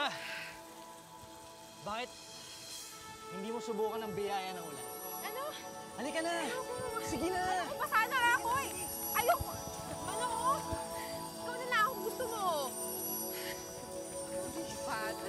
Tara! Bakit hindi mo subukan ang biyaya ng ulan? Ano? Halika na! Sige na! Ayoko pa sana nga ako eh. Ayoko. Ano? Ikaw na lang kung gusto mo. Lipat.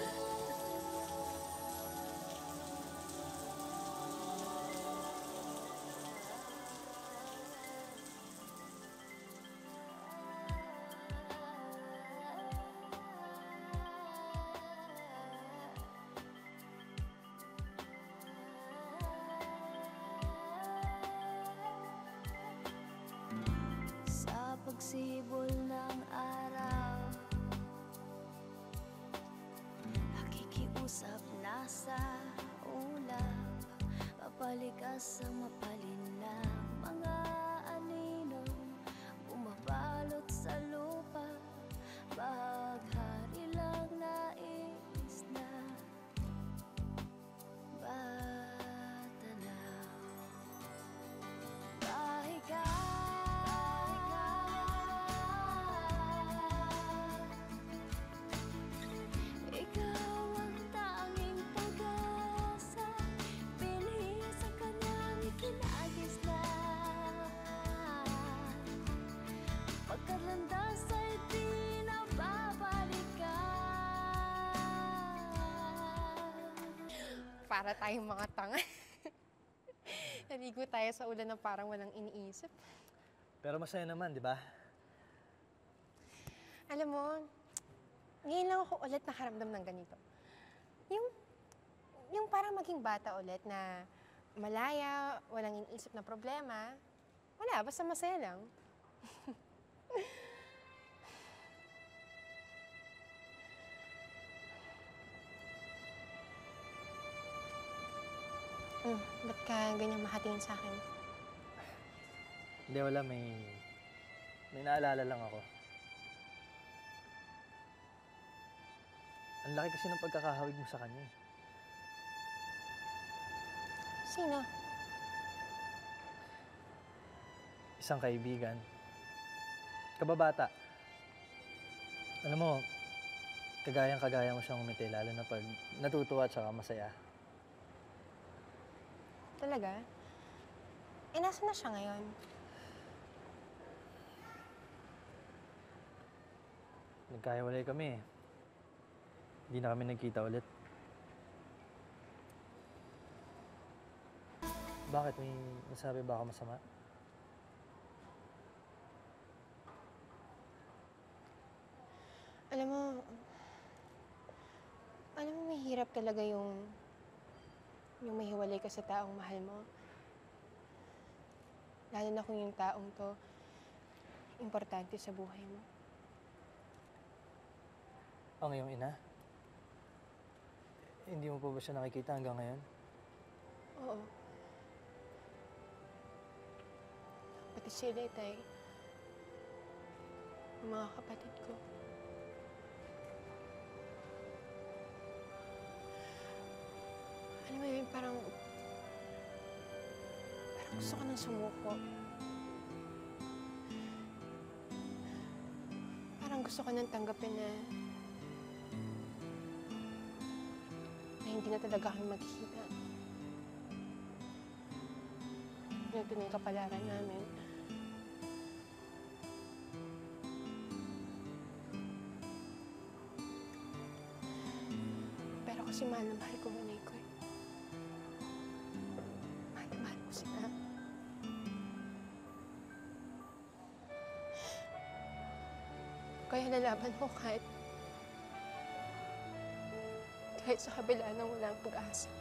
Sa pagsibol ng araw, nakikiusap na sa ulap, mapalikas ang mapalinlang mga aninong bumabalot sa lupa, baghari lang nais na batanaw. Pahiga ikaw ang tanging pag-asa, binhi sa kanyang ikinagislan. Pagkalandas ay di na babalikan. Para tayong mga tanga. Naligo tayo sa ulan na parang walang iniisip. Pero masaya naman, di ba? Alam mo, ngayon lang ako ulit nakaramdam ng ganito. Yung parang maging bata ulit na malaya, walang iniisip na problema. Wala, basta masaya lang. Ba't ka ganyang makatingin sa akin? Hindi, wala. May naalala lang ako. Ang laki kasi ng pagkakahawig mo sa kanya eh. Sino? Isang kaibigan. Kababata. Alam mo, kagayang-kagaya mo siyang umiti, lalo na pag natutuwa at saka masaya. Talaga? Eh, nasa na siya ngayon? Nagkahiwalay kami eh. Hindi na kami nagkita ulit. Bakit? May nasabi ba ako masama? Alam mo, mahirap talaga yung mahiwalay ka sa taong mahal mo. Lalo na kung yung taong to importante sa buhay mo. Ang iyong ina? Hindi mo pa ba siya nakikita hanggang ngayon? Oo. Pati sila, tay. Yung mga kapatid ko. Alam mo yun, parang gusto ko nang sumuko. Parang gusto ko nang tanggapin na hindi na talaga kami magkikita. Ito na yung kapalaran namin. Pero kasi mahal na mahal ko nanay ko eh. Mahal na mahal ko sila. Kaya nalaban ko kahit sa kabila ng walang pag-asa.